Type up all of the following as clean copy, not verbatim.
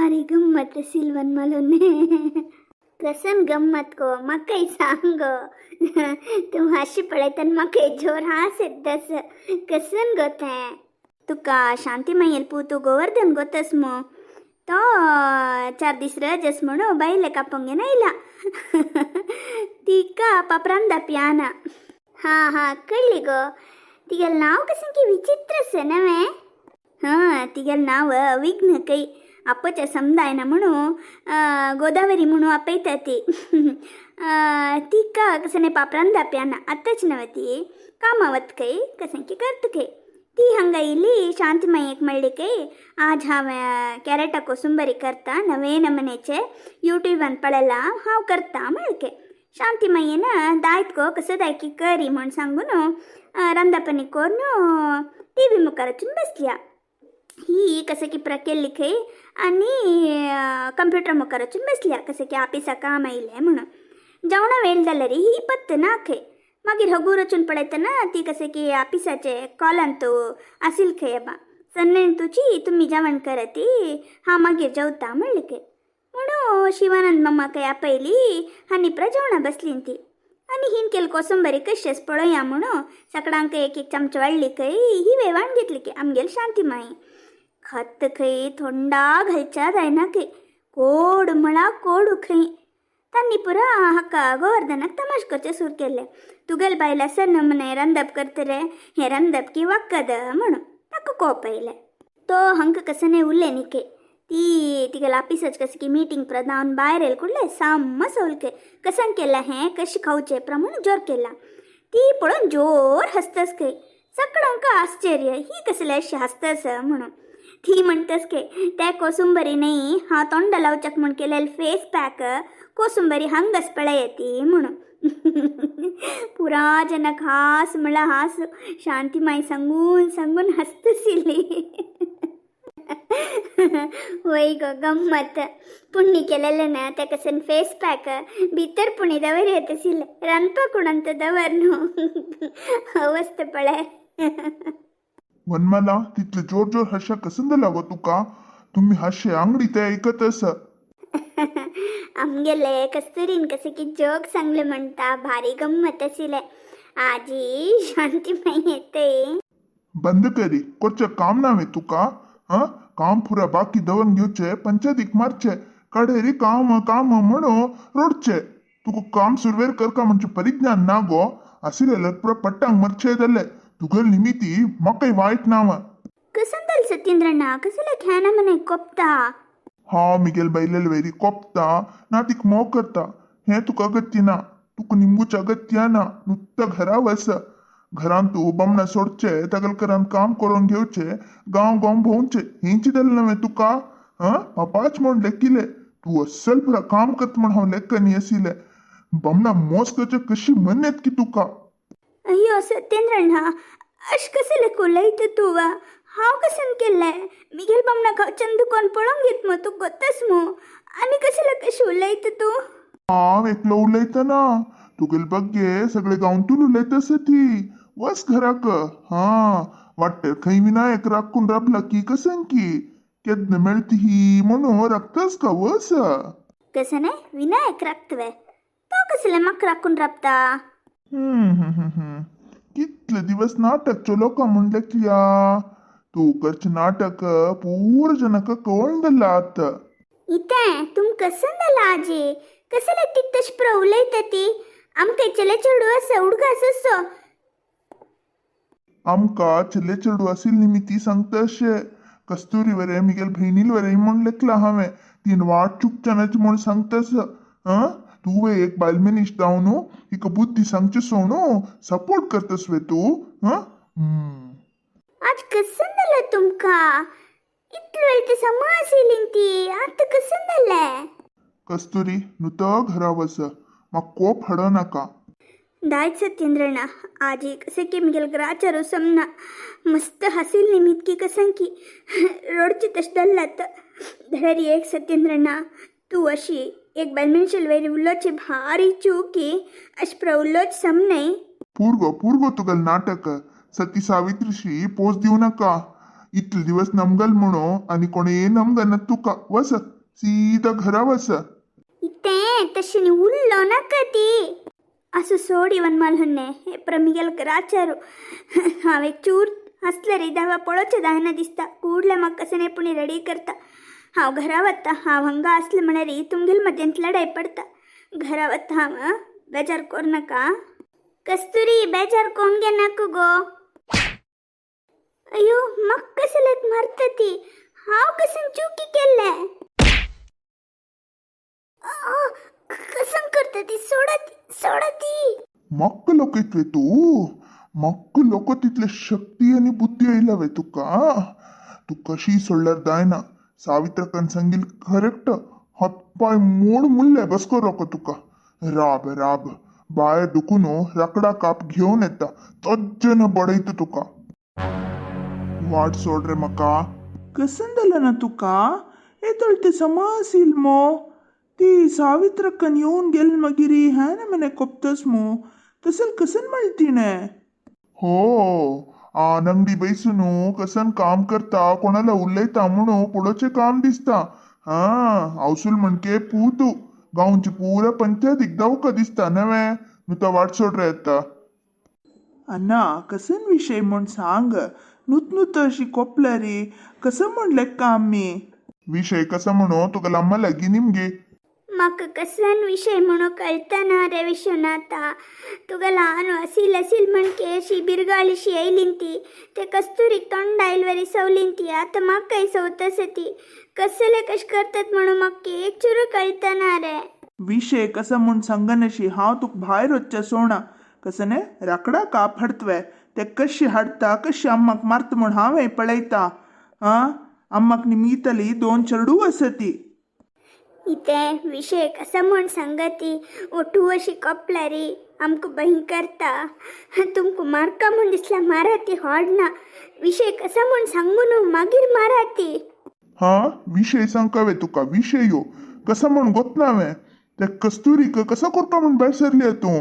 भारी गंमत सिल्वन मलोने कसन गंमत को मकई सांग तुम हाशी पळयतन मकई जोर हास दस कसन गोते तुका शांती मायल पूतू गोवर्धन गोतस मो तो 4 दीस रजस म्हणू बाईले कापंगे नाईला तिका पापरांदा प्याना हा कळली गो तिगेल नाव कसन की विचित्र से नवे तिगेल नाव विघ्न कई ಅಪ್ಪಚ್ಚ ಸಮುದಾಯನ म्हणू गोदावरी म्हणू आपयता ती तिका कसने पापरांदा प्याना आताच नवती कामावत कೈ कसंकी करत कೈ ती हंग ಇಲ್ಲಿ ಶಾಂತಿಮಯ್ಯಕ್ಕೆ ಮಳ್ಳಿ ಕೈ आज हांवें कॅरेटा कोसुंबरी करता नवे नमनेचे यूट्यूब अन पळयला हांव करता म्हणके शांतिमय्यन दायत गो कसं दायकी करी म्हण सांगून रांदपानी करून टी व्ही मुखार वचून बसल्या ही कसं की प्रकेल्ली खै आणि कंप्युटर मुखार वचून बसल्या कसं की ऑफिसा काम आयलें म्हणून जेवणा वेळ जाल्या रे ही पत्त ना खै मागीर हगूर वचून पळयतना ती कसे की ऑफिसाचे कॉलांत आसिल खै अबा सन्नेन तुची तुमी जेवण करती हांव मागीर जेवता म्हणलें खै म्हणून शिवानंद मम्मा खै आपयली आनी जेवणा बसली ती आनी हिन केल कोसंबरी कशेंच पळोवया म्हणून सगळ्यांक एक एक चमचो वाडली खै ही वेवाण घेतली की आमगेल शांतीमाई खत खै थोंडा घालच्या जायना खै कोड म्हणा कोडू खै तांणी पुरा हाका गोवर्धनाक तमाश करचे सुरू केले तुगेल बायला सर नमने रंदप करते रे हे रंदप की वाक्कद म्हणून ताका कोप आयले तो हंक कसने उरले निके ती तिगेल ऑफिसाच कस की मीटिंग प्रदान भायर येल कुडले साम सवलके कसन केला हें कशें खावचें प्रमाण जोर केला ती पळोवन जोर हसतस खै सगळ्यांक आश्चर्य ही कसले अशी हसतस म्हणून ती म्हणतस के त्या कोसुंबरी नाही हांव तोंड लावच्याक म्हण केलेले फेस पॅक कोसुंबरी हंगस पळयती म्हणून पुरा जनक हास म्हणला हास शांतीमाई सांगून सांगून हसतसिली वय गो गम्मत पुण्य केलेलं ना त्या कसन फेस पॅक भितर पुणी दवर येतसिले रांदपा कुणंत दवर न्हू अवस्थ पळय वनमाला तिथलं जोर जोर हर्षा कसं लागो तुका तुम्ही हास्य अंगडी ते ऐकतस आमगेले कस्तुरीन कसे की जोक सांगले म्हणता भारी गंमत असिले आजी शांतीमाई येते बंद करी कोच काम नावे तुका काम पुरा बाकी दवन घेवचे पंचायतीक मारचे कडेरी काम काम म्हणो रोडचे तुका काम सुरवेर करका म्हणजे परिज्ञान ना गो आसिले पुरा पट्टांग मरचे जाले तुगल निमिती मकई वाईट नाव कसंदल सत्येंद्रಣ್ಣ कसले ख्याना मने कोपता हा मिगेल बैलेल वेरी कोपता ना तिक मोग करता हे तुका अगत्य ना तुका निंबूच अगत्य ना नुत्त घरा वस घरान तू बमणा सोडचे तगलकरान काम करून घेवचे गांव गांव भोवचे हेंची दल नवे तुका पापाच म्हण लेखिले तू अस्सल पुरा काम करत म्हण हांव लेखनी असिले बमणा मोस करचे कशी मनेत की तुका अय्यो सत्येंद्रಣ್ಣ अश कसले कोलयत तुवा हांव कसन केल्ले मिगेल बमणा खावच्यान दुकान पळोवंक घेत मो तू गोतस मो आनी कसले कशें उलयत तू हांव एकलो उलयता ना तुगेल बग्गे सगळे गांवतून उलयतस ती वस घराक वाटते खंय विनायक राखून राबला की कसन की केदन मेळती ही म्हणून राखतस का वस कसने विनायक राखतवे तो कसले म्हाका राखून राबता कितले दिवस नाटक चलो का म्हणले किया तू करचे नाटक पूर जनक कळून दिलात इते तुम कसन दला आजी कसले ती तश प्र उलयत ती आमके चले चेडू अस उडगा असो आमका चले चेडू असिल निमिती सांगता अशे कस्तुरी वरे मिगेल बहिणील वरे म्हण लेखला हांवें तीन वाट चुकच्यानच म्हण सांगतास तू एक बालमेनिश जावन हिक बुद्धी सांगचे सोणू सपोर्ट करतस वे तू आज कसन दला तुमका इतलो वेळ ते समासिलीन ती आता कसन दले कस्तुरी नुत घरा वस म्हाका कोप हड नाका दायच सत्येंद्रಣ್ಣ आजी कसे की मिगेल ग्राचारो समना मस्त हसील निमित की कसन की रोडची तश दल्लात धडरी एक सत्येंद्रಣ್ಣ तू अशी एक बलमेनशल वेरी उल्लोची भारी चूकी अशप्र उल्लोच समने पूर्व तुगल नाटक सती सावित्रीशी पोच देऊ नका इतले दिवस नमगल म्हणो आणि कोणी नमगन तुका वस सीधा घरा वस. इथे तशी नी उरलो नाका ती असं सोड इवन मला हन्ने हे प्रमिगेल राचारू हांव एक चूर हसले रे धावा पळोचे दायना दिसता कूडले म्हाका कसे पुणी रेडी करता हांव घरा वता हांव हंगा असले म्हणे रे तुमगेल मध्यांत लढाई पडता घरा वता हांव बेजार कोर नाका कस्तुरी बेजार कोण गे नाका गो अयो म्हाका कसलेत मारता ती हांव कसन चुकी केले कसं करता ती सोडा ती मक्क लोक येतवे तू मक्क लोक तिथले शक्ती आणि बुद्धी येयलावे तुका तू कशी सोडल्यार जायना सावित्रकन संगील करेक्ट हातपाय मोड मुल्ले बसको रोको तुका राब राब बाय दुखून रकडा काप घेऊन येता तज्जन बडयत तुका वाट सोड रे मका कसन जालं ना तुका येतळ ते समसील मो ती सावित्रकन येऊन गेल मगिरी हाय ना मने कोपतस मो तसल कसन म्हणतीने हो आनंदी बैसून कसन काम करता कोणाला उलयता म्हणून पुढचे काम दिसता हा अवसूल म्हणके पूतू गावची पुरा पंचायत एकदा दिसता नवे नुता वाट सोड रे येता अण्णा कसन विषय म्हण सांग नुत अशी कोपल्या रे कसं म्हणले काम मी विषय कसा म्हणू तुका लांबा लागी निमगे म्हाका कसल्यान विषय म्हणून कळता ना रे विश्वनाथा तुका ल्हान असील म्हणके अशी बिरगाळीशी येयलीन ती ते कस्तुरीक तोंड आयलवरी सवलीन ती आतां म्हाकाय सवतस ती कसले कश करतात म्हणून म्हाका एक चुरू कळता ना रे विषय कसं म्हण सांगनशी हांव तुका भायर वच्चा सोडा कसं ने राकडा काप हाडतवे ते कशी हाडता कशी अम्माक मारता म्हण हांवें पळयता हां अम्माक निमितली 2 चरडू असती इथे विषय कसा म्हण सांगती ओठू अशी कपला रे आमकां बहीण करता तुमकां मारका म्हण दिसला मारा ती होडना विषय कसा म्हण सांगून मागीर मारा ती हा विषय सांगकावे तुका विषय यो कसा म्हण गोतनावे त्या कस्तुरीक कसा करता म्हण भायर सरली तू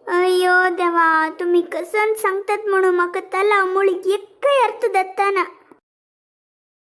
अयो देवा तुम्ही कसन सांगतात म्हणून म्हाका तला मुळी एकय अर्थ दत्ता ना